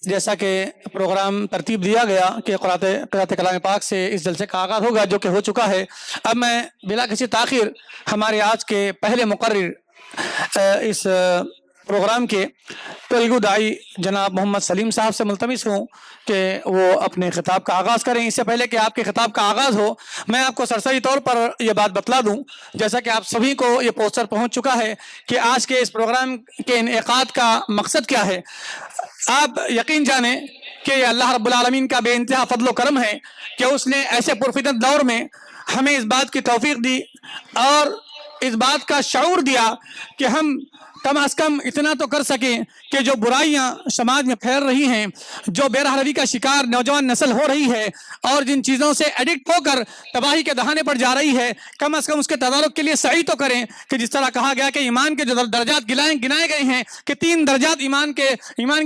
جیسا کہ پروگرام ترتیب دیا گیا کہ قرأت کلام پاک سے اس جلسے کا آغاز ہوگا، جو کہ ہو چکا ہے، اب میں بلا کسی تاخیر ہمارے آج کے پہلے مقرر اس پروگرام کے تلگو دائی جناب محمد سلیم صاحب سے ملتمس ہوں کہ وہ اپنے خطاب کا آغاز کریں۔ اس سے پہلے کہ آپ کے خطاب کا آغاز ہو، میں آپ کو سرسری طور پر یہ بات بتلا دوں، جیسا کہ آپ سبھی کو یہ پوسٹر پہنچ چکا ہے کہ آج کے اس پروگرام کے انعقاد کا مقصد کیا ہے۔ آپ یقین جانیں کہ یہ اللہ رب العالمین کا بے انتہا فضل و کرم ہے کہ اس نے ایسے پرفتن دور میں ہمیں اس بات کی توفیق دی اور اس بات کا شعور دیا کہ ہم کم از کم اتنا تو کر سکیں کہ جو برائیاں سماج میں پھیل رہی ہیں، جو بے راہ روی کا شکار نوجوان نسل ہو رہی ہے اور جن چیزوں سے ایڈکٹ ہو کر تباہی کے دہانے پر جا رہی ہے، کم از کم اس کے تدارک کے لیے سعی تو کریں کہ جس طرح کہا گیا کہ ایمان کے جو درجات گنائے گئے ہیں کہ 3 درجات ایمان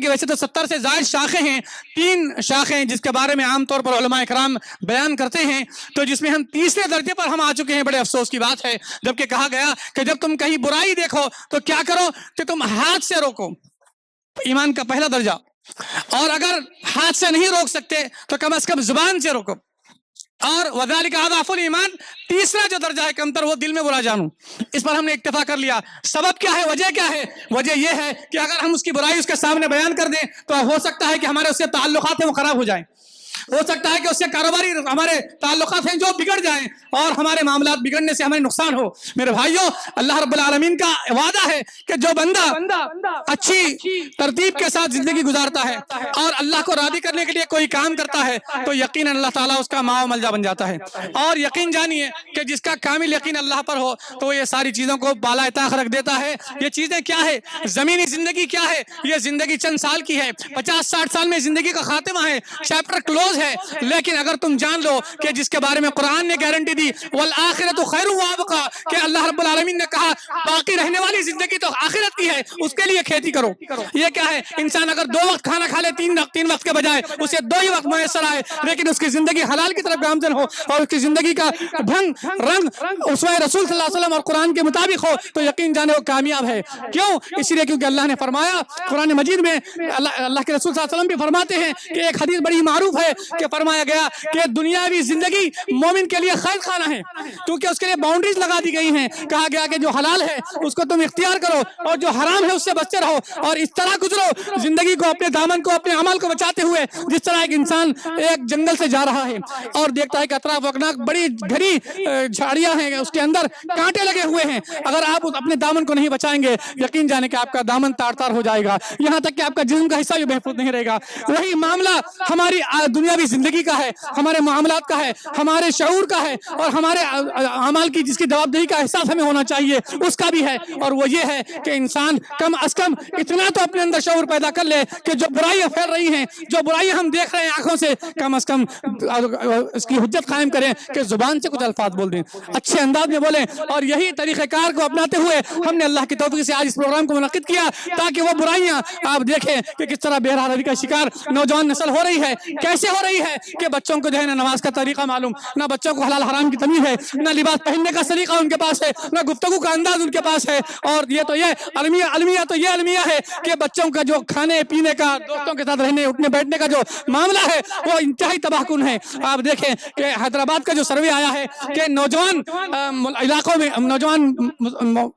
کے ویسے تو 70 سے زائد شاخیں ہیں، 3 شاخیں جس کے بارے میں عام طور پر علماء کرام بیان کرتے ہیں، تو جس میں ہم تیسرے درجے پر ہم آ چکے ہیں۔ بڑے افسوس کی بات ہے جبکہ کہا گیا کہ جب تم کہیں برائی دیکھو تو کیا کرو کہ تم ہاتھ سے روکو، ایمان کا پہلا درجہ، اور اگر ہاتھ سے نہیں روک سکتے تو کم از کم زبان سے روکو، اور وذالک اضعف الایمان، تیسرا جو درجہ ہے کمتر، وہ دل میں برا جانو۔ اس پر ہم نے اکتفا کر لیا۔ سبب کیا ہے، وجہ کیا ہے؟ وجہ یہ ہے کہ اگر ہم اس کی برائی اس کے سامنے بیان کر دیں تو ہو سکتا ہے کہ ہمارے اس سے تعلقات ہیں وہ خراب ہو جائیں، ہو سکتا ہے کہ اس سے کاروباری ہمارے تعلقات ہیں جو بگڑ جائیں اور ہمارے معاملات بگڑنے سے ہمیں نقصان ہو۔ میرے بھائیوں، اللہ رب العالمین کا وعدہ ہے کہ جو بندہ اچھی ترتیب کے ساتھ زندگی گزارتا ہے اور اللہ کو راضی کرنے کے لیے کوئی کام کرتا ہے تو یقیناً اللہ تعالیٰ اس کا ماء و ملجا بن جاتا ہے۔ اور یقین جانیے کہ جس کا کامل یقین اللہ پر ہو تو یہ ساری چیزوں کو بالائے طاق رکھ دیتا ہے۔ یہ چیزیں کیا ہے؟ زمینی زندگی کیا ہے؟ یہ زندگی چند سال کی ہے، 50-60 سال میں زندگی کا خاتمہ ہے، چیپٹر کلوز ہے۔ لیکن اگر تم جان لو کہ جس کے بارے میں قرآن نے گارنٹی دی والآخرۃ خیر وابقا، کہ اللہ رب العالمین نے کہا باقی رہنے والی زندگی تو آخرت کی ہے، اس کے لیے کھیتی کرو۔ یہ کیا ہے؟ انسان اگر 2 وقت کھانا کھا لے، 3 وقت کے بجائے اسے 2 ہی وقت میسر آئے، لیکن اس کی زندگی حلال کی طرف گامزن ہو اور اس کی زندگی کا ڈھنگ رنگ اسوہ رسول صلی اللہ علیہ وسلم اور قرآن کے مطابق ہو تو یقین جانے وہ کامیاب ہے۔ کیوں؟ اس لیے کیونکہ اللہ نے فرمایا قرآن مجید میں، اللہ کے رسول صلی اللہ علیہ وسلم بھی فرماتے ہیں کہ ایک حدیث بڑی معروف ہے کہ فرمایا گیا کہ دنیاوی زندگی مومن کے لیے قید خانہ ہے، کیونکہ اس کے لیے باؤنڈریز لگا دی گئی ہیں۔ کہا گیا کہ جو حلال ہے اس کو تم اختیار کرو اور جو حرام ہے اس سے بچتے رہو، اور اس طرح گزرو زندگی کو، اپنے دامن کو، اپنے عمل کو بچاتے ہوئے، جس طرح ایک انسان ایک جنگل سے جا رہا ہے اور دیکھتا ہے کہ اطراف وکناک بڑی گھری جھاڑیاں ہیں، اس کے اندر کانٹے لگے ہوئے ہیں۔ اگر آپ اپنے دامن کو نہیں بچائیں گے یقین جانے کہ آپ کا دامن تار تار ہو جائے گا، یہاں تک کہ آپ کا جسم کا حصہ بھی محفوظ نہیں رہے گا۔ وہی معاملہ ہماری دنیاوی زندگی کا ہے، ہمارے معاملات کا ہے، ہمارے شعور کا ہے، اور ہمارے اعمال کی جس کی جوابدہی کا احساس ہمیں ہونا چاہیے اس کا بھی ہے، اور وہ یہ ہے کہ انسان کم از کم اتنا تو اپنے اندر شعور پیدا کر لے کہ جو برائیاں پھیل رہی ہیں، جو برائیاں ہم دیکھ رہے ہیں آنکھوں سے، کم از کم اس کی حجت قائم کریں کہ زبان سے کچھ الفاظ بول دیں، اچھے انداز میں بولیں۔ اور یہی طریقہ کار کو اپناتے ہوئے ہم نے اللہ کی توفیق سے آج اس پروگرام کو منعقد کیا تاکہ وہ برائیاں آپ دیکھیں کہ کس طرح بے راہ روی کا شکار نوجوان نسل ہو رہی ہے، کیسے ہو رہی ہے کہ بچوں کو جو ہے نہ نماز کا طریقہ معلوم، نہ بچوں کو حلال حرام کی تمیز ہے، نہ لباس پہننے کا سلیقہ ان کے پاس ہے، نہ گفتگو کا انداز ان کے پاس ہے، اور یہ تو یہ المیہ تو یہ المیہ ہے کہ بچوں کا جو کھانے پینے کا، دوستوں کے ساتھ رہنے اٹھنے بیٹھنے کا جو معاملہ ہے وہ انتہائی تباہ کن ہے۔ آپ دیکھیں کہ حیدرآباد کا جو سروے آیا ہے کہ نوجوان علاقوں میں، نوجوان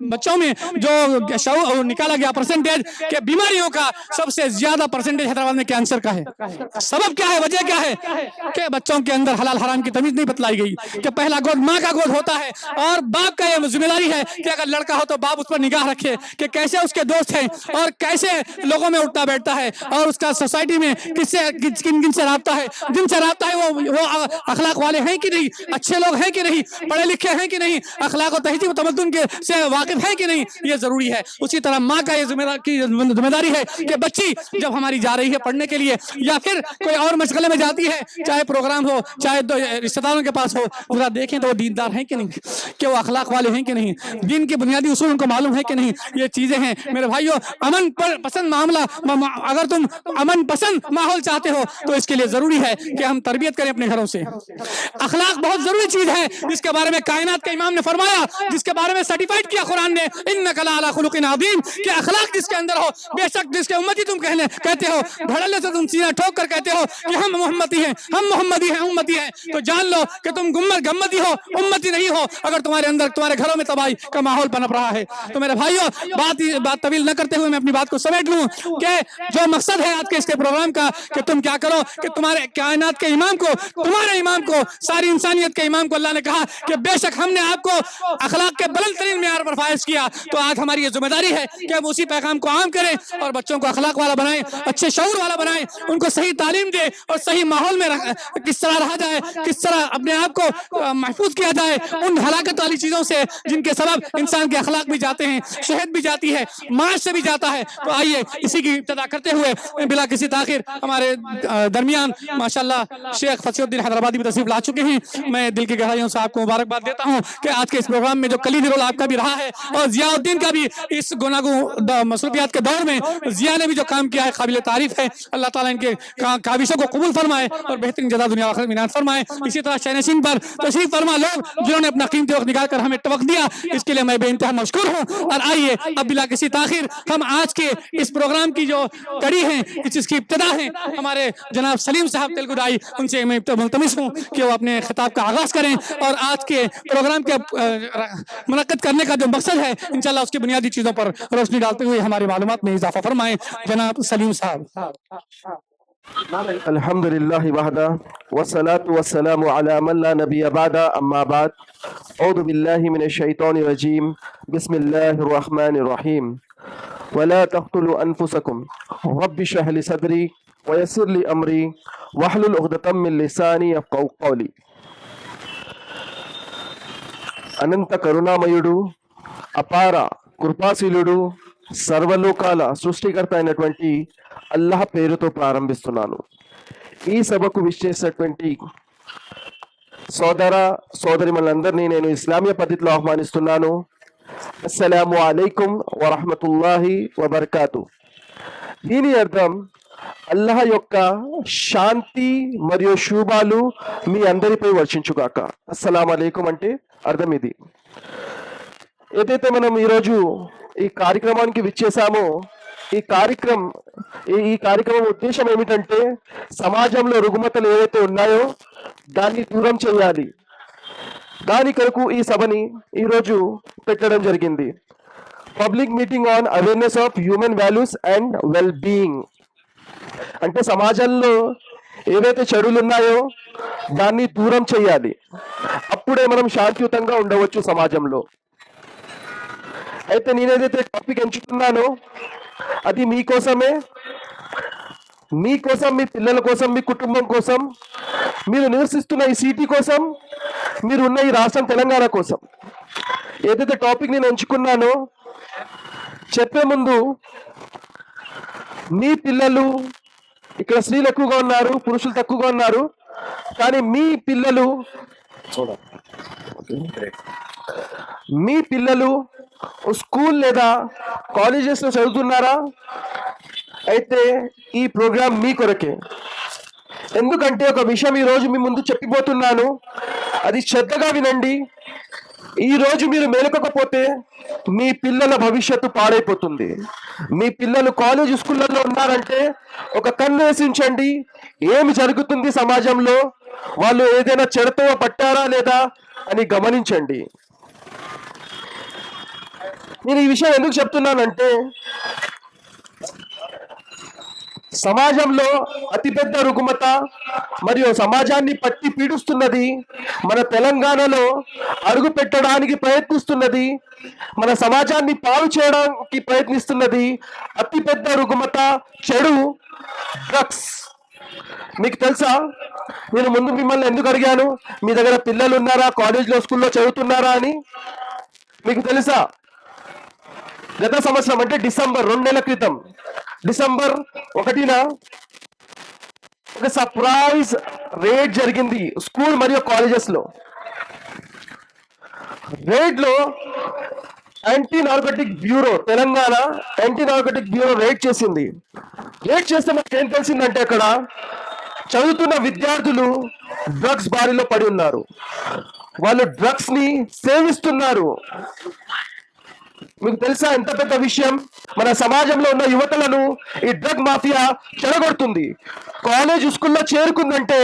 بچوں میں جو نکالا گیا پرسنٹیج کہ بیماریوں کا سب سے زیادہ پرسنٹیج حیدرآباد میں کینسر کا ہے۔ سبب کیا ہے؟ وجہ کیا ہے؟ کہ بچوں کے اندر حلال حرام کی تمیز نہیں بتلائی گئی کہ پہلا گود ماں کا گود ہوتا ہے، اور باپ کا یہ ذمہ داری ہے کہ اگر لڑکا ہو تو باپ اس پر نگاہ رکھے کہ کیسے اس کے دوست ہیں اور کیسے لوگوں میں اٹھتا بیٹھتا ہے، اور اس کا سوسائٹی میں کن سے رابطہ ہے، جن سے رابطہ ہے وہ اخلاق والے ہیں کہ نہیں، اچھے لوگ ہیں کہ نہیں، پڑھے لکھے ہیں کہ نہیں، اخلاق و تہذیب و تمدن کے سے واقف ہے کہ نہیں، یہ ضروری ہے۔ اسی طرح ماں کا یہ ذمہ داری ہے کہ بچی جب ہماری جا رہی ہے پڑھنے کے لیے یا پھر کوئی اور مشغلے میں جا जाती है, चाहे प्रोग्राम हो, चाहे रिश्तेदारों के पास हो, जरा देखें तो वो दीनदार हैं कि नहीं, कि वो अखलाक वाले हैं कि नहीं, दीन के बुनियादी उसूल उनको मालूम है कि नहीं। ये चीजें हैं मेरे भाइयों। अमन पसंद मामला, अगर तुम अमन पसंद माहौल चाहते हो तो इसके लिए जरूरी है कि हम तरबियत करें अपने घरों से। अखलाक बहुत जरूरी चीज है, जिसके बारे में कायनात के इमाम ने फरमाया, जिसके बारे में सर्टिफाइड किया कुरान ने, इन्नका लअला खुलुकिन अज़ीम, कि अखलाक जिसके अंदर हो, बेशक जिसके उम्मती तुम कहते हो, धड़ल्ले से तुम सीना ठोक कर कहते हो कि हम मोहम्मदी हैं, हम मोहम्मदी हैं, उम्मती हैं, तो जान लो कि तुम गम्मती हो, उम्मती नहीं हो, अगर तुम्हारे अंदर तुम्हारे घरों में तबाही का माहौल पनप रहा है। तो मेरे भाइयों, बात तवील न करते हुए मैं अपनी बात को समेट लूं कि जो मकसद है आज के इसके प्रोग्राम का, कि तुम क्या करो कि तुम्हारे कायनात के इमाम को, तुम्हारे इमाम को, सारी इंसानियत के इमाम को अल्लाह ने कहा कि बेशक हमने आपको अखलाक के बुलंद तरीन मेयार पर फायज किया, तो आज हमारी ये जिम्मेदारी है कि हम उसी पैगाम को आम करें और बच्चों को अखलाक वाला बनाएं, अच्छे शऊर वाला बनाएं, उनको सही तालीम दे और सही माहौल में किस तरह रहा जाए, किस तरह अपने आप को महफूज किया जाए उन हलाकत वाली चीजों से जिनके सबब इंसान के अखलाक भी जाते हैं, सेहत भी जाती है, माश से भी जाता है। तो आइए इसी की इब्तिदा करते हुए बिला किसी ताखिर हमारे दरमियान माशाल्लाह शेख फसीहुद्दीन हैदराबादी भी तशरीफ ला चुके हैं। मैं दिल की गहराइयों से आपको मुबारकबाद देता हूं कि आज के इस प्रोग्राम में जो कलीदी रोल आपका भी रहा है और जियाउद्दीन का भी इस गुनागो मसरूफियात के दौर में जिया ने भी जो काम किया है काबिल तारीफ है। अल्लाह ताला इनके काविशों को कबूल फरमाए और बेहतरीन जज़ा दुनिया आखिरत में इनायत फरमाए। इसी तरह शहनशीन पर तशरीफ फरमा लोग जिन्होंने अपना कीमती वक्त निकाल कर हमें वक्त दिया, इसके लिए मैं बेइंतहा मशकूर हूँ। और आइए अब बिला किसी ताखिर हम आज के इस प्रोग्राम की जो कड़ी है, इसकी इब्तिदा है, हमारे जनाब सलीम साहब तेलगुदाई, उनसे मैं मुल्तमिस हूँ कि वो अपने खिताब का आगाज करें और आज के प्रोग्राम के मुनक्कद करने का जो मकसद है इंशाल्लाह उसकी बुनियादी चीजों पर रोशनी डालते हुए हमारी मालूमात में इजाफा फरमाएं। जनाब सलीम साहब। अल्हम्दुलिल्लाह वहदा वस्सलातु वस्सलामु अला मन ला नबिय्य बअदा अम्मा बाद औज़ु बिल्लाहि मिनश शैतानिर रजीम बिस्मिल्लाहिर रहमानिर रहीम वला तक़्तुलू अनफुसकुम रब्बि इश्रह ली सदरी वयस्सिर ली अमरी वहलुल उक़दतम मिन लिसानी यफ़क़हू क़ौली। అనంత కరుణామయుడు, అపార కృపాశీలుడు, సర్వలోకాల సృష్టికర్త అయినటువంటి అల్లాహ్ పేరుతో ప్రారంభిస్తున్నాను. ఈ సభకు విచ్చేసినటువంటి సోదర సోదరిమణులందరినీ నేను ఇస్లామీయ పద్ధతిలో ఆహ్వానిస్తున్నాను. అస్సలాము అలైకుం వరహ్మతుల్లాహి వబర్కాతు. దీని అర్థం అల్లాహ్ యొక్క శాంతి మరియు శుభాలు మీ అందరిపై వర్షించుగాక. అస్సలాము అలైకుం అంటే అర్థం ఇది. ఏదైతే మనం ఈరోజు ఈ కార్యక్రమానికి విచ్చేసామో ఈ కార్యక్రమం ఉద్దేశం ఏమిటంటే సమాజంలో రుగ్మతలు ఏవైతే ఉన్నాయో దాన్ని దూరం చేయాలి. దాని కొరకు ఈ సభని ఈరోజు పెట్టడం జరిగింది. Public meeting on awareness of human values and well being. అంటే సమాజంలో ఏవైతే చెడులు ఉన్నాయో దాన్ని దూరం చేయాలి. అప్పుడే మనం శాంతియుతంగా ఉండవచ్చు సమాజంలో. అయితే నేనేదైతే టాపిక్ ఎంచుకున్నానో అది మీకోసమే, మీకోసం, మీ పిల్లల కోసం, మీ కుటుంబం కోసం, మీరు నివసిస్తున్న ఈ సిటీ కోసం, మీరు ఉన్న ఈ రాష్ట్రం తెలంగాణ కోసం. ఏదైతే టాపిక్ నేను ఎంచుకున్నానో చెప్పే ముందు మీ పిల్లలు, ఇక్కడ స్త్రీలు ఎక్కువగా ఉన్నారు, పురుషులు తక్కువగా ఉన్నారు, కానీ మీ పిల్లలు స్కూల్ లేదా కాలేజెస్ లో చదువుతున్నారా? అయితే ఈ ప్రోగ్రాం మీ కొరకే. ఎందుకంటే ఒక విషయం ఈ రోజు మీ ముందు చెప్పిపోతున్నాను, అది శ్రద్ధగా వినండి. ఈ రోజు మీరు మేలుకోకపోతే మీ పిల్లల భవిష్యత్తు పాడైపోతుంది. మీ పిల్లలు కాలేజ్ స్కూళ్ళల్లో ఉన్నారంటే ఒక కన్ను వేసించండి, ఏమి జరుగుతుంది సమాజంలో, వాళ్ళు ఏదైనా చెడుతో పట్టారా లేదా అని గమనించండి. నేను ఈ విషయం ఎందుకు చెప్తున్నానంటే సమాజంలో అతిపెద్ద రుగ్మత మరియు సమాజాన్ని పట్టి పీడిస్తున్నది, మన తెలంగాణలో అడుగు పెట్టడానికి ప్రయత్నిస్తున్నది, మన సమాజాన్ని పాడు చేయడానికి ప్రయత్నిస్తున్నది అతిపెద్ద రుగ్మత, చెడు, డ్రగ్స్. మీకు తెలుసా? నేను ముందు మిమ్మల్ని ఎందుకు అడిగాను మీ దగ్గర పిల్లలు ఉన్నారా, కాలేజ్లో స్కూల్లో చదువుతున్నారా అని? మీకు తెలుసా? గత సంవత్సరం అంటే డిసెంబర్ 2 నెలల క్రితం డిసెంబర్ 1న ఒక సర్ప్రైజ్ రేడ్ జరిగింది స్కూల్ మరియు కాలేజెస్ లో. రేడ్ లో anti narcotic bureau, Telangana anti narcotic bureau raid చేసింది. రేడ్ చేస్తే మనకి ఏం తెలిసిందంటే అక్కడ చదువుతున్న విద్యార్థులు డ్రగ్స్ బారిలో పడి ఉన్నారు. వాళ్ళు డ్రగ్స్ ని సేవిస్తున్నారు. మీకు తెలుసా ఎంత పెద్ద విషయం? మన సమాజంలో ఉన్న యువతలను ఈ డ్రగ్ మాఫియా చెడగొడుతుంది. కాలేజ్ స్కూల్లో చేరుకుందంటే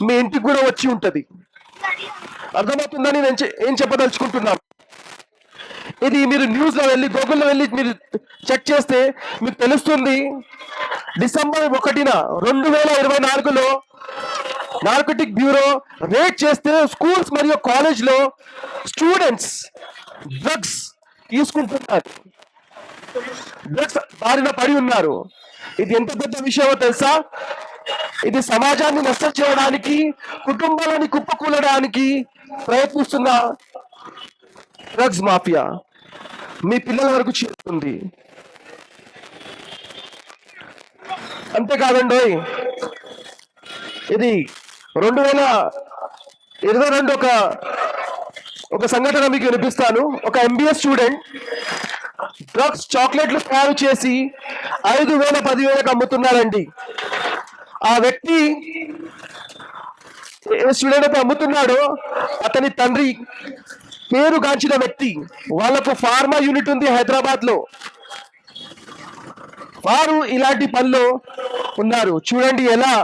మీ ఇంటికి కూడా వచ్చి ఉంటది. అర్థమవుతుందని నేను ఏం చెప్పదలుచుకుంటున్నాను. ఇది మీరు న్యూస్ లో వెళ్ళి గూగుల్లో వెళ్ళి మీరు చెక్ చేస్తే మీకు తెలుస్తుంది. డిసెంబర్ 1న 2024లో నార్కోటిక్ బ్యూరో రేడ్ చేస్తే స్కూల్స్ మరియు కాలేజ్ లో స్టూడెంట్స్ డ్రగ్స్ తీసుకుంటున్నారు, డ్రగ్స్ బారిన పడి ఉన్నారు. ఇది ఎంత పెద్ద విషయమో తెలుసా? ఇది సమాజాన్ని నష్టం చేయడానికి, కుటుంబాలని కుప్పకూలడానికి ప్రయత్నిస్తున్న డ్రగ్స్ మాఫియా మీ పిల్లల వరకు చేరుతుంది. అంతేకాదండి, ఇది 2022 ఒక సంఘటన మీకు వినిపిస్తాను. ఒక ఎంబీఏ స్టూడెంట్ డ్రగ్స్ చాక్లెట్లు తయారు చేసి 5,000 10,000కి అమ్ముతున్నాడండి. ఆ వ్యక్తి ఏ స్టూడెంట్ అయితే అమ్ముతున్నాడో అతని తండ్రి పేరుగాంచిన వ్యక్తి. వాళ్ళకు ఫార్మా యూనిట్ ఉంది హైదరాబాద్ లో. వారు ఇలాంటి పనిలో ఉన్నారు. చూడండి ఎలా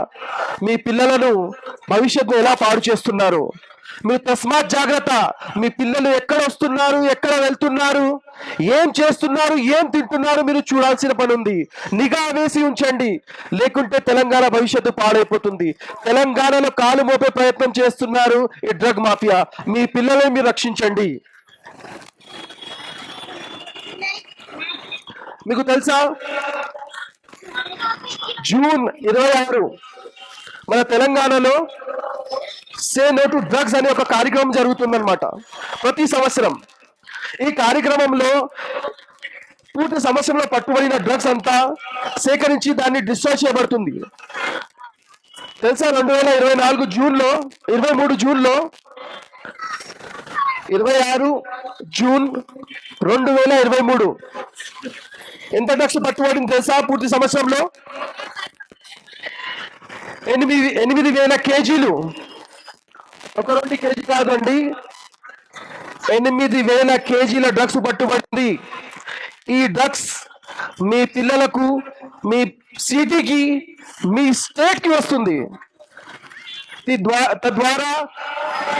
మీ పిల్లలను భవిష్యత్తు ఎలా పాడు చేస్తున్నారు. మీరు తస్మాత్ జాగ్రత్త. మీ పిల్లలు ఎక్కడ వస్తున్నారు, ఎక్కడ వెళ్తున్నారు, ఏం చేస్తున్నారు, ఏం తింటున్నారు మీరు చూడాల్సిన పని ఉంది. నిఘా వేసి ఉంచండి, లేకుంటే తెలంగాణ భవిష్యత్తు పాడైపోతుంది. తెలంగాణలో కాలు మోపే ప్రయత్నం చేస్తున్నారు ఈ డ్రగ్ మాఫియా. మీ పిల్లల్ని మీరు రక్షించండి. మీకు తెలుసా, జూన్ 26 మన తెలంగాణలో సే నో టు డ్రగ్స్ అనే ఒక కార్యక్రమం జరుగుతుందన్నమాట ప్రతి సంవత్సరం. ఈ కార్యక్రమంలో పూర్తి సంవత్సరంలో పట్టుబడిన డ్రగ్స్ అంతా సేకరించి దాన్ని డిస్ట్రాయ్ చేయబడుతుంది. తెలుసా, 2024 జూన్లో 23 జూన్లో 26 జూన్ 2023 ఎంత డ్రగ్స్ పట్టుబడింది తెలుసా? పూర్తి సంవత్సరంలో 8,000 కేజీలు. ఒక 2 కేజీ కాదండి, 8,000 కేజీల డ్రగ్స్ పట్టుబడింది. ఈ డ్రగ్స్ మీ పిల్లలకు, మీ సిటీకి, మీ స్టేట్ కి వస్తుంది. తద్వారా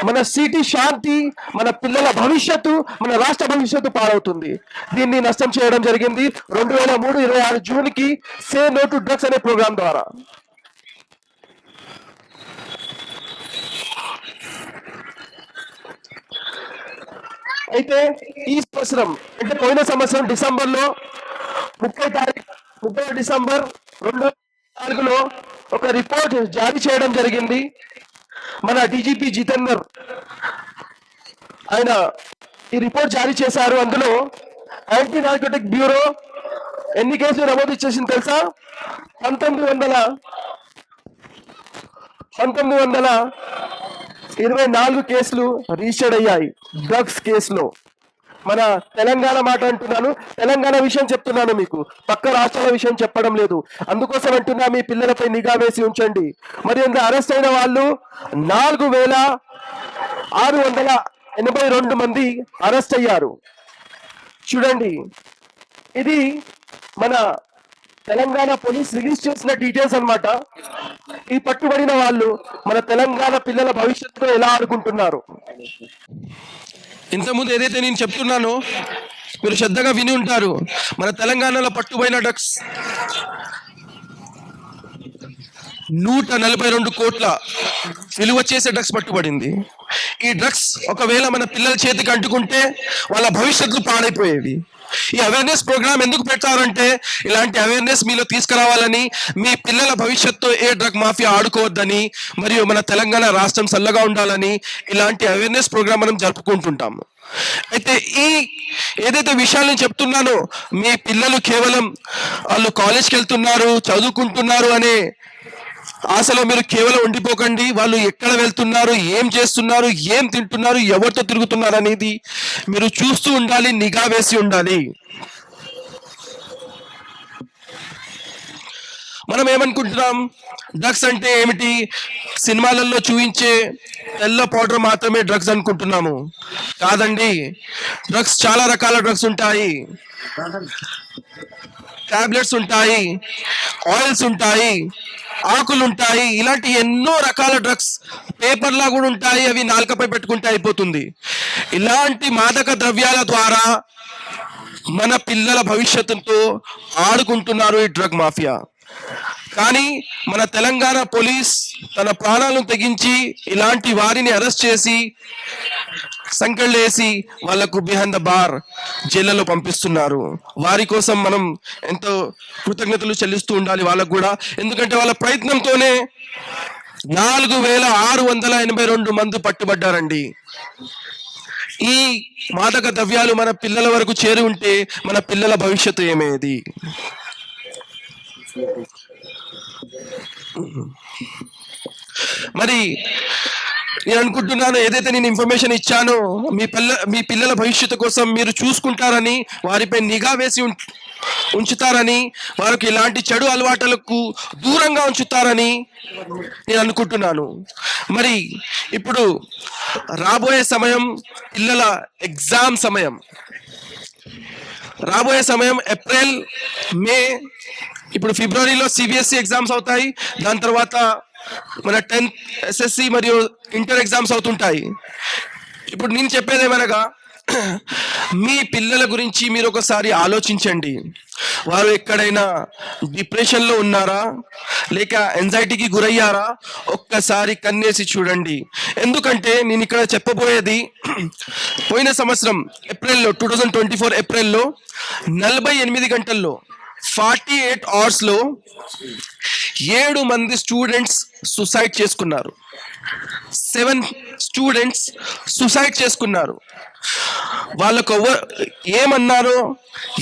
మన సిటీ శాంతి, మన పిల్లల భవిష్యత్తు, మన రాష్ట్ర భవిష్యత్తు పాడవుతుంది. దీన్ని నష్టం చేయడం జరిగింది 2023-26 జూన్ కి సే నో టు డ్రగ్స్ అనే ప్రోగ్రాం ద్వారా. అయితే ఈ సంవత్సరం అంటే పోయిన సంవత్సరం డిసెంబర్లో 30 డిసెంబర్ 2024లో ఒక రిపోర్ట్ జారీ చేయడం జరిగింది. మన డీజీపీ జితేందర్ ఆయన ఈ రిపోర్ట్ జారీ చేశారు. అందులో యాంటీ నార్కోటిక్ బ్యూరో ఎన్ని కేసులు నమోదు చేసింది తెలుసా? 1924 కేసులు రిజిస్టర్డ్ అయ్యాయి డ్రగ్స్ కేసులో. మన తెలంగాణ మాట అంటున్నాను, తెలంగాణ విషయం చెప్తున్నాను మీకు, పక్క రాష్ట్రాల విషయం చెప్పడం లేదు. అందుకోసం అంటున్నా, మీ పిల్లలపై నిఘా వేసి ఉంచండి. మరి ఇందులో అరెస్ట్ అయిన వాళ్ళు 4,682 మంది అరెస్ట్ అయ్యారు. చూడండి, ఇది మన తెలంగాణ పోలీస్ రిలీజ్ చేసిన డీటెయిల్స్ అన్నమాట. ఈ పట్టుబడిన వాళ్ళు మన తెలంగాణ పిల్లల భవిష్యత్తులో ఎలా ఆడుకుంటున్నారు. ఇంతకుముందు ఏదైతే నేను చెప్తున్నానో మీరు శ్రద్ధగా విని ఉంటారు. మన తెలంగాణలో పట్టుబడిన డ్రగ్స్ 142 కోట్ల విలువ చేసే డ్రగ్స్ పట్టుబడింది. ఈ డ్రగ్స్ ఒకవేళ మన పిల్లల చేతికి అంటుకుంటే వాళ్ళ భవిష్యత్తు పాడైపోయేవి. ఈ అవేర్నెస్ ప్రోగ్రామ్ ఎందుకు పెట్టారంటే, ఇలాంటి అవేర్నెస్ మీలో తీసుకురావాలని, మీ పిల్లల భవిష్యత్తు ఏ డ్రగ్ మాఫియా ఆడుకోవద్దని, మరియు మన తెలంగాణ రాష్ట్రం చల్లగా ఉండాలని ఇలాంటి అవేర్నెస్ ప్రోగ్రామ్ మనం జరుపుకుంటుంటాము. అయితే ఈ ఏదైతే విషయాలు నేను చెప్తున్నానో, మీ పిల్లలు కేవలం వాళ్ళు కాలేజ్కి వెళ్తున్నారు, చదువుకుంటున్నారు అనే ఆశలో మీరు కేవలం ఉండిపోకండి. వాళ్ళు ఎక్కడ వెళ్తున్నారు, ఏం చేస్తున్నారు, ఏం తింటున్నారు, ఎవరితో తిరుగుతున్నారు అనేది మీరు చూస్తూ ఉండాలి, నిఘా వేసి ఉండాలి. మనం ఏమనుకుంటున్నాం, డ్రగ్స్ అంటే ఏమిటి, సినిమాలలో చూపించే తెల్ల పౌడర్ మాత్రమే డ్రగ్స్ అనుకుంటున్నాము. కాదండి, డ్రగ్స్ చాలా రకాల డ్రగ్స్ ఉంటాయి. టాబ్లెట్స్ ఉంటాయి, ఆయిల్స్ ఉంటాయి, ఆకులు ఉంటాయి, ఇలాంటి ఎన్నో రకాల డ్రగ్స్ పేపర్ లా కూడా ఉంటాయి. అవి నాలుకపై పెట్టుకుంటే అయిపోతుంది. ఇలాంటి మాదక ద్రవ్యాల ద్వారా మన పిల్లల భవిష్యత్తుతో ఆడుకుంటున్నారు ఈ డ్రగ్ మాఫియా. కానీ మన తెలంగాణ పోలీస్ తన ప్రాణాలను తెగించి ఇలాంటి వారిని అరెస్ట్ చేసి సంకెళ్ళేసి వాళ్లకు బిహైండ్ ద బార్ జైళ్లలో పంపిస్తున్నారు. వారి కోసం మనం ఎంతో కృతజ్ఞతలు చెల్లిస్తూ ఉండాలి వాళ్ళకు కూడా. ఎందుకంటే వాళ్ళ ప్రయత్నంతోనే 4682 మంది పట్టుబడ్డారండి. ఈ మాదక ద్రవ్యాలు మన పిల్లల వరకు చేరి ఉంటే మన పిల్లల భవిష్యత్తు ఏమేది? మరి నేను అనుకుంటున్నాను, ఏదైతే నేను ఇన్ఫర్మేషన్ ఇచ్చానో మీ పిల్లల భవిష్యత్తు కోసం మీరు చూసుకుంటారని, వారిపై నిఘా వేసి ఉంచుతారని, వారికి ఇలాంటి చెడు అలవాట్లకు దూరంగా ఉంచుతారని నేను అనుకుంటున్నాను. మరి ఇప్పుడు రాబోయే సమయం పిల్లల ఎగ్జామ్ సమయం. రాబోయే సమయం ఏప్రిల్, మే, ఇప్పుడు ఫిబ్రవరిలో సిబిఎస్ఈ ఎగ్జామ్స్ అవుతాయి. దాని తర్వాత మన 10th SSC మరియు ఇంటర్ ఎగ్జామ్స్ అవుతుంటాయి. ఇప్పుడు నేను చెప్పేది ఏమనగా, మీ పిల్లల గురించి మీరు ఒకసారి ఆలోచించండి. వారు ఎక్కడైనా డిప్రెషన్లో ఉన్నారా, లేక ఎంజైటీకి గురయ్యారా, ఒక్కసారి కన్నేసి చూడండి. ఎందుకంటే నేను ఇక్కడ చెప్పబోయేది, పోయిన సంవత్సరం ఏప్రిల్లో 2024 ఏప్రిల్లో 48 గంటల్లో 48 అవర్స్లో 7 మంది స్టూడెంట్స్ సూసైడ్ చేసుకున్నారు. 7 స్టూడెంట్స్ సూసైడ్ చేసుకున్నారు. వాళ్ళకు ఏమన్నారో,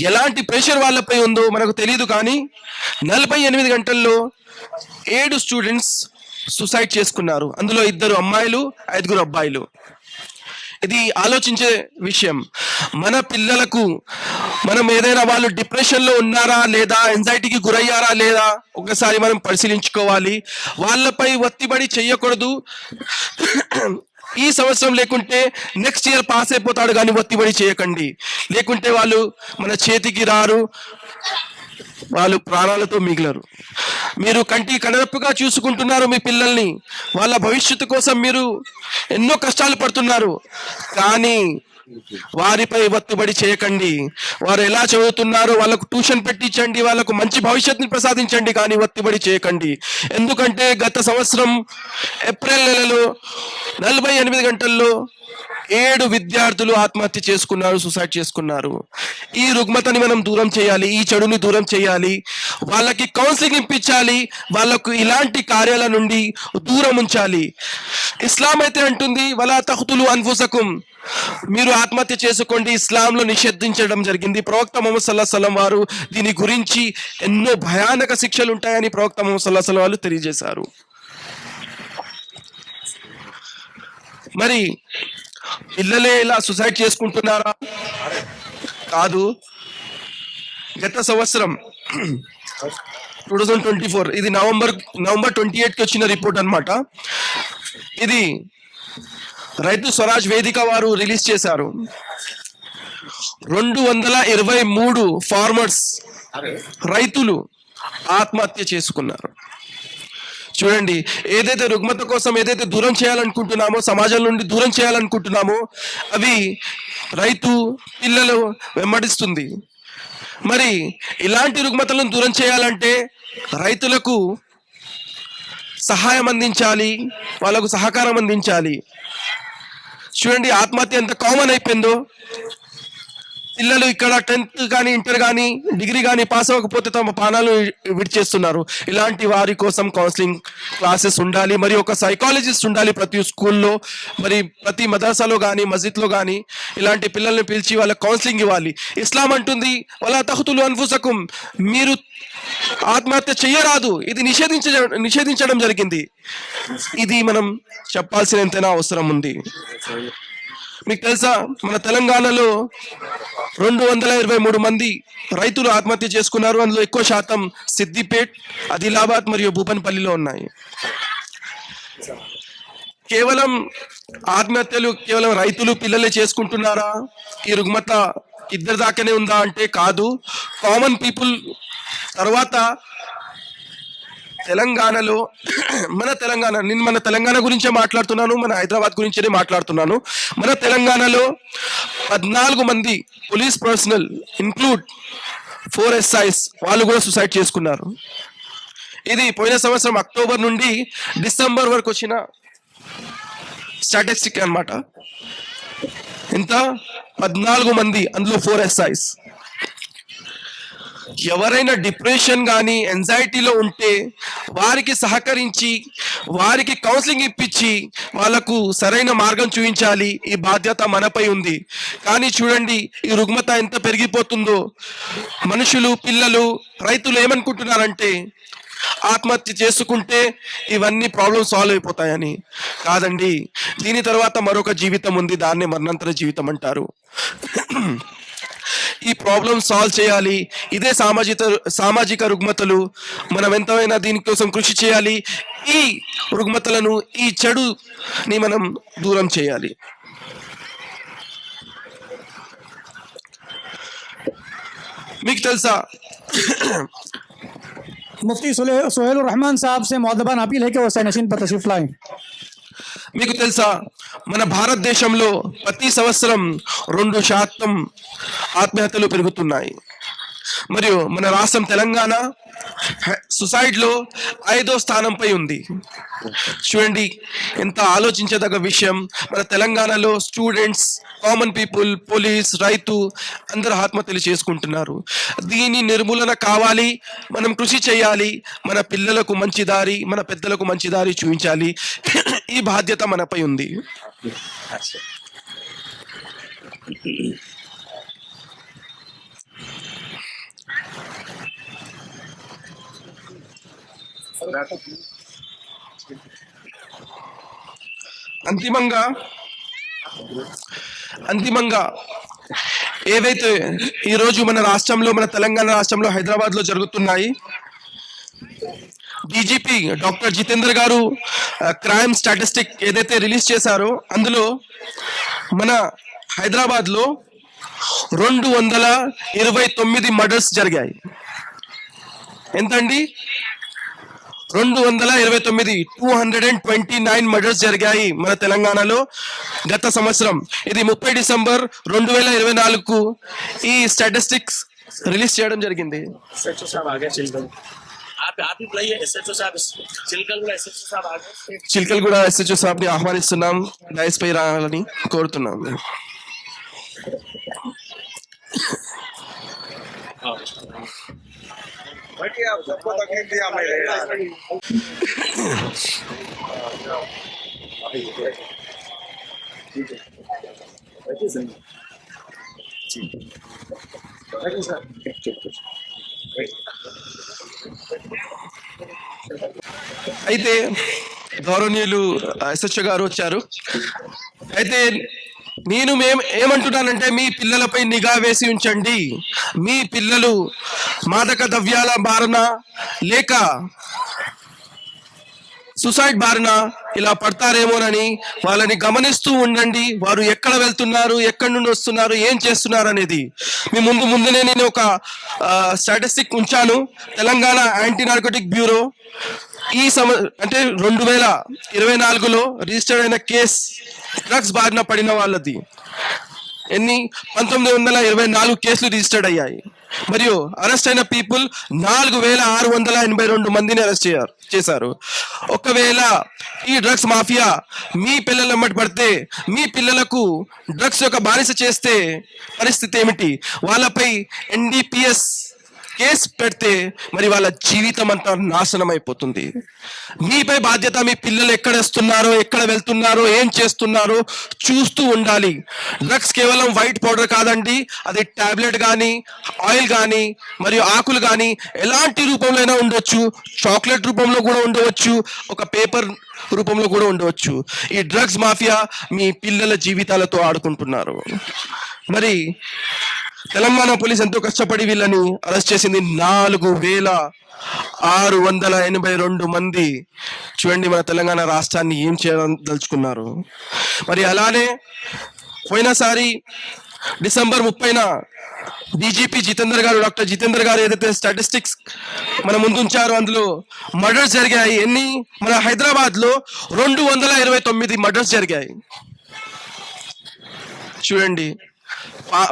ఎలాంటి ప్రెషర్ వాళ్ళపై ఉందో మనకు తెలియదు. కానీ 48 గంటల్లో 7 స్టూడెంట్స్ సూసైడ్ చేసుకున్నారు. అందులో 2 అమ్మాయిలు, 5 అబ్బాయిలు. ఇది ఆలోచించే విషయం. మన పిల్లలకు మనం ఏదైనా వాళ్ళు డిప్రెషన్లో ఉన్నారా లేదా, ఎంజైటీకి గురయ్యారా లేదా ఒకసారి మనం పరిశీలించుకోవాలి. వాళ్ళపై ఒత్తిడి చేయకూడదు. ఈ సంవత్సరం లేకుంటే నెక్స్ట్ ఇయర్ పాస్ అయిపోతాడు, కానీ ఒత్తిడి చేయకండి. లేకుంటే వాళ్ళు మన చేతికి రారు, వాళ్ళు ప్రాణాలతో మిగిలరు. మీరు కంటి కనురెప్పగా చూసుకుంటున్నారు మీ పిల్లల్ని. వాళ్ళ భవిష్యత్తు కోసం మీరు ఎన్నో కష్టాలు పడుతున్నారు. కానీ వారిపై ఒత్తిడి చేయకండి. వారు ఎలా చదువుతున్నారో వాళ్ళకు ట్యూషన్ పెట్టించండి, వాళ్ళకు మంచి భవిష్యత్తుని ప్రసాదించండి, కానీ ఒత్తిడి చేయకండి. ఎందుకంటే గత సంవత్సరం ఏప్రిల్ నెలలో 48 గంటల్లో 7 విద్యార్థులు ఆత్మహత్య చేసుకున్నారు, సూసైడ్ చేసుకున్నారు. ఈ రుగ్మతని మనం దూరం చేయాలి, ఈ చెడుని దూరం చేయాలి, వాళ్ళకి కౌన్సిలింగ్ ఇప్పించాలి, వాళ్ళకు ఇలాంటి కార్యాల నుండి దూరం ఉంచాలి. ఇస్లాం అయితే అంటుంది, వలా తఖ్తులు అన్ఫుసకుం, మీరు ఆత్మహత్య చేసుకోండి, ఇస్లాంలో నిషేధించడం జరిగింది. ప్రవక్త ముహమ్మద్ సల్లల్లాహు అలైహి వసల్లం వారు దీని గురించి ఎన్నో భయానక శిక్షలు ఉంటాయని ప్రవక్త ముహమ్మద్ సల్లల్లాహు అలైహి వసల్లం వారు తెలియజేశారు. మరి పిల్లలే ఇలా సూసైడ్ చేసుకుంటున్నారా? కాదు. గత సంవత్సరం 2024, ఇది నవంబర్ 28కి వచ్చిన రిపోర్ట్ అన్నమాట. ఇది రైతు స్వరాజ్ వేదిక వారు రిలీజ్ చేశారు. 223 ఫార్మర్స్, రైతులు ఆత్మహత్య చేసుకున్నారు. చూడండి, ఏదైతే రుగ్మత కోసం ఏదైతే దూరం చేయాలనుకుంటున్నామో, సమాజం నుండి దూరం చేయాలనుకుంటున్నామో, అవి రైతు పిల్లలు వెంబడిస్తుంది. మరి ఇలాంటి రుగ్మతలను దూరం చేయాలంటే రైతులకు సహాయం అందించాలి, వాళ్ళకు సహకారం అందించాలి. చూడండి, ఆత్మహత్య ఎంత కామన్ అయిపోయిందో. పిల్లలు ఇక్కడ 10th కానీ ఇంటర్ కానీ డిగ్రీ కానీ పాస్ అవ్వకపోతే తమ ప్రాణాలు విడిచేస్తున్నారు. ఇలాంటి వారి కోసం కౌన్సిలింగ్ క్లాసెస్ ఉండాలి, మరి ఒక సైకాలజిస్ట్ ఉండాలి ప్రతి స్కూల్లో, మరి ప్రతి మదర్సాలో కానీ మస్జిద్లో కానీ ఇలాంటి పిల్లల్ని పిలిచి వాళ్ళ కౌన్సిలింగ్ ఇవ్వాలి. ఇస్లాం అంటుంది వలా తఖ్తులు అన్ఫుసకుం, మీరు ఆత్మహత్య చెయ్యరాదు, ఇది నిషేధించడం జరిగింది. ఇది మనం చెప్పాల్సిన ఎంతైనా అవసరం ఉంది. మీకు తెలుసా మన తెలంగాణలో 223 మంది రైతులు ఆత్మహత్య చేసుకున్నారు. అందులో ఎక్కువ శాతం సిద్దిపేట్, ఆదిలాబాద్ మరియు భూపన్పల్లిలో ఉన్నాయి. కేవలం ఆత్మహత్యలు కేవలం రైతులు పిల్లలే చేసుకుంటున్నారా? ఈ రుగ్మత ఇద్దరి దాకానే ఉందా అంటే కాదు. కామన్ పీపుల్ తర్వాత తెలంగాణలో నేను మన తెలంగాణ గురించే మాట్లాడుతున్నాను, మన హైదరాబాద్ గురించే మాట్లాడుతున్నాను. మన తెలంగాణలో 14 మంది పోలీస్ పర్సనల్ ఇంక్లూడ్ 4 SIs వాళ్ళు కూడా సూసైడ్ చేసుకున్నారు. ఇది పోయిన సంవత్సరం అక్టోబర్ నుండి డిసెంబర్ వరకు వచ్చిన స్టాటిస్టిక్ అన్నమాట. ఎంత? 14 మంది, అందులో 4 SIs. ఎవరైనా డిప్రెషన్ కానీ ఎంజైటీలో ఉంటే వారికి సహకరించి వారికి కౌన్సిలింగ్ ఇప్పించి వాళ్ళకు సరైన మార్గం చూపించాలి. ఈ బాధ్యత మనపై ఉంది. కానీ చూడండి ఈ రుగ్మత ఎంత పెరిగిపోతుందో. మనుషులు, పిల్లలు, రైతులు ఏమనుకుంటున్నారంటే ఆత్మహత్య చేసుకుంటే ఇవన్నీ ప్రాబ్లమ్స్ సాల్వ్ అయిపోతాయని. కాదండి, దీని తర్వాత మరొక జీవితం ఉంది, దాన్ని మరణాంతర జీవితం అంటారు. ఈ ప్రాబ్లమ్ సాల్వ్ చేయాలి. ఇదే సామాజిక రుగ్మతలు. మనం ఎంతైనా దీనికోసం కృషి చేయాలి. ఈ రుగ్మతలను, ఈ చెడుని మనం దూరం చేయాలి. మీకు తెలుసా मुफ्ती सोहेल रहमान साहब से मौदबान अपील है कि वो सैनशीन पर तशरीफ लाएं. మీకు తెలుసా మన భారతదేశంలో ప్రతి సంవత్సరం 2% ఆత్మహత్యలు పెరుగుతున్నాయి. మరియు మన రాష్ట్రం తెలంగాణ సుసైడ్ లో 5వ స్థానంపై ఉంది. చూడండి ఎంత ఆలోచించదగ్గ విషయం. మన తెలంగాణలో స్టూడెంట్స్, కామన్ పీపుల్, పోలీస్, రైతు అందరూ ఆత్మహత్యలు చేసుకుంటున్నారు. దీని నిర్మూలన కావాలి. మనం కృషి చేయాలి. మన పిల్లలకు మంచి దారి, మన పెద్దలకు మంచి దారి చూపించాలి. ఈ బాధ్యత మనపై ఉంది. అంతిమంగా ఏవైతే ఈరోజు మన రాష్ట్రంలో, మన తెలంగాణ రాష్ట్రంలో హైదరాబాద్ లో జరుగుతున్నాయి, డీజీపీ డాక్టర్ జితేందర్ గారు క్రైమ్ స్టాటిస్టిక్ ఏదైతే రిలీజ్ చేశారో అందులో మన హైదరాబాద్ లో 229 మర్డర్స్ జరిగాయి. ఎంతండి? 229 మర్డర్స్ జరిగాయి మన తెలంగాణలో గత సంవత్సరం. ఇది 30 డిసెంబర్ 2024కు ఈ స్టాటిస్టిక్స్ రిలీజ్ చేయడం జరిగింది. చిల్కల్గూడ ఎస్హెచ్ఓ సాబ్ని ఆహ్వానిస్తున్నాం, డైస్ పై రావాలని కోరుతున్నాం. आप सबको तकलीफ दिया मेरे అయితే గౌరవనీయులు ఎస్హెచ్ఓ గారు వచ్చారు. అయితే నేను ఏమంటున్నానంటే మీ పిల్లలపై నిఘా వేసి ఉంచండి. మీ పిల్లలు మాదక ద్రవ్యాల బారిన లేక సుసైడ్ బారిన ఇలా పడతారేమోనని వాళ్ళని గమనిస్తూ ఉండండి. వారు ఎక్కడ వెళ్తున్నారు, ఎక్కడి నుండి వస్తున్నారు, ఏం చేస్తున్నారు అనేది. మీ ముందునే నేను ఒక స్టాటిస్టిక్ ఉంచాను. తెలంగాణ యాంటీ నార్కోటిక్ బ్యూరో ఈ అంటే 2024లో రిజిస్టర్ అయిన కేస్ డ్రగ్స్ బారిన పడిన వాళ్ళది ఎన్ని 1924 కేసులు రిజిస్టర్డ్ అయ్యాయి. మరియు అరెస్ట్ అయిన పీపుల్ 4682 మందిని అరెస్ట్ చేశారు. ఒకవేళ ఈ డ్రగ్స్ మాఫియా మీ పిల్లల వెంబడి పడితే, మీ పిల్లలకు డ్రగ్స్ యొక్క బానిస చేస్తే పరిస్థితి ఏమిటి? వాళ్ళపై ఎన్డీపీఎస్ కేసు పెడితే మరి వాళ్ళ జీవితం అంతా నాశనం అయిపోతుంది. మీపై బాధ్యత మీ పిల్లలు ఎక్కడ వస్తున్నారో, ఎక్కడ వెళ్తున్నారో, ఏం చేస్తున్నారో చూస్తూ ఉండాలి. డ్రగ్స్ కేవలం వైట్ పౌడర్ కాదండి, అది టాబ్లెట్ కానీ, ఆయిల్ కానీ, మరియు ఆకులు కానీ ఎలాంటి రూపంలో అయినా ఉండొచ్చు. చాక్లెట్ రూపంలో కూడా ఉండవచ్చు, ఒక పేపర్ రూపంలో కూడా ఉండవచ్చు. ఈ డ్రగ్స్ మాఫియా మీ పిల్లల జీవితాలతో ఆడుకుంటున్నారు. మరి తెలంగాణ పోలీస్ ఎంతో కష్టపడి వీళ్ళని అరెస్ట్ చేసింది. 4682 మంది. చూడండి మన తెలంగాణ రాష్ట్రాన్ని ఏం చేయదలుచుకున్నారు. మరి అలానే పోయినసారి డిసెంబర్ 30న డీజీపీ జితేందర్ గారు, డాక్టర్ జితేందర్ గారు ఏదైతే స్టాటిస్టిక్స్ మన ముందుంచారో అందులో మర్డర్స్ జరిగాయి. ఎన్ని? మన హైదరాబాద్ లో 229 మర్డర్స్ జరిగాయి. చూడండి,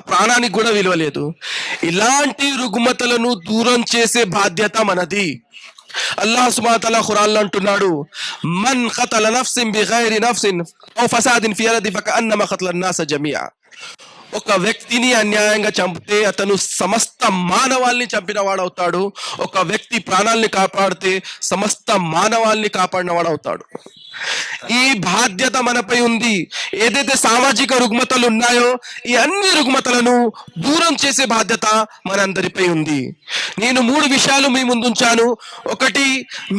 ప్రాణానికి కూడా విలువ లేదు. ఇలాంటి రుగ్మతలను దూరం చేసే బాధ్యత మనది. అల్లాహ్ సుబ్హానహు వ తఆలా ఖురాన్లో అంటున్నాడు, మన్ ఖతల నఫ్సిన్ బిగైరి నఫ్సిన్ ఔ ఫసాదిన్ ఫి అర్ది ఫకఅన్నమా ఖతల నాస జమీఆ. ఒక వ్యక్తిని అన్యాయంగా చంపితే అతను సమస్త మానవాల్ని చంపిన వాడవుతాడు. ఒక వ్యక్తి ప్రాణాల్ని కాపాడితే సమస్త మానవాల్ని కాపాడిన వాడవుతాడు. ఈ బాధ్యత మనపై ఉంది. ఏదైతే సామాజిక రుగ్మతలు ఉన్నాయో ఈ అన్ని రుగ్మతలను దూరం చేసే బాధ్యత మనందరిపై ఉంది. నేను 3 విషయాలు మీ ముందుంచాను. ఒకటి,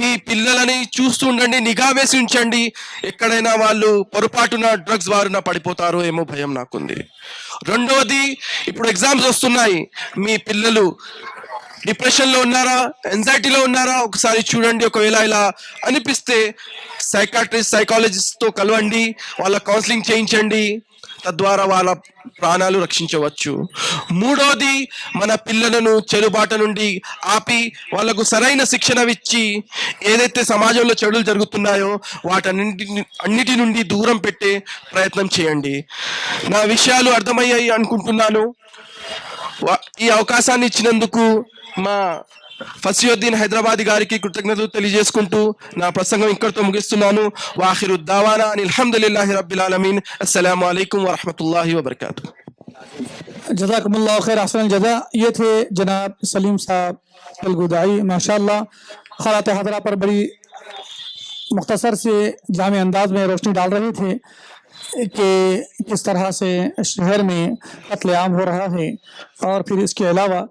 మీ పిల్లలని చూస్తూ ఉండండి, నిఘా వేసి ఉంచండి. ఎక్కడైనా వాళ్ళు పొరపాటున డ్రగ్స్ బారిన పడిపోతారో ఏమో భయం నాకుంది. రెండవది, ఇప్పుడు ఎగ్జామ్స్ వస్తున్నాయి. మీ పిల్లలు డిప్రెషన్ లో ఉన్నారా, ఎంజైటీలో ఉన్నారా, ఒకసారి చూడండి. ఒకవేళ ఇలా అనిపిస్తే సైకాట్రిస్ట్, సైకాలజిస్ట్ తో కలవండి, వాళ్ళ కౌన్సిలింగ్ చేయించండి. తద్వారా వాళ్ళ ప్రాణాలు రక్షించవచ్చు. మూడోది, మన పిల్లలను చెడుబాట నుండి ఆపి వాళ్ళకు సరైన శిక్షణ ఇచ్చి ఏదైతే సమాజంలో చెడులు జరుగుతున్నాయో అన్నిటి నుండి దూరం పెట్టే ప్రయత్నం చేయండి. నా విషయాలు అర్థమయ్యాయి అనుకుంటున్నాను. ఈ అవకాశాన్ని ఇచ్చినందుకు మా ఫసియుద్దీన్ హైదరాబాదీ గారికి కృతజ్ఞతలు తెలియజేసుకుంటూ నా ప్రసంగం ఇక్కడితో ముగిస్తున్నాను. వాఖిరు దావానా అనిల్ హమ్దులిల్లాహి రబ్బిల్ ఆలమీన్. అస్సలాము అలైకుం వరహమతుల్లాహి వబరకాతుహు. जज़ाकुमुल्लाह खैर, अहसन जज़ा। ये थे जनाब सलीम साहब अलगुदाई। माशाअल्लाह ख़वात हज़रा पर बड़ी मुख्तसर से जामे अंदाज में रोशनी डाल रहे थे कि किस तरह से शहर में कत्लेआम हो रहा है, और फिर इसके अलावा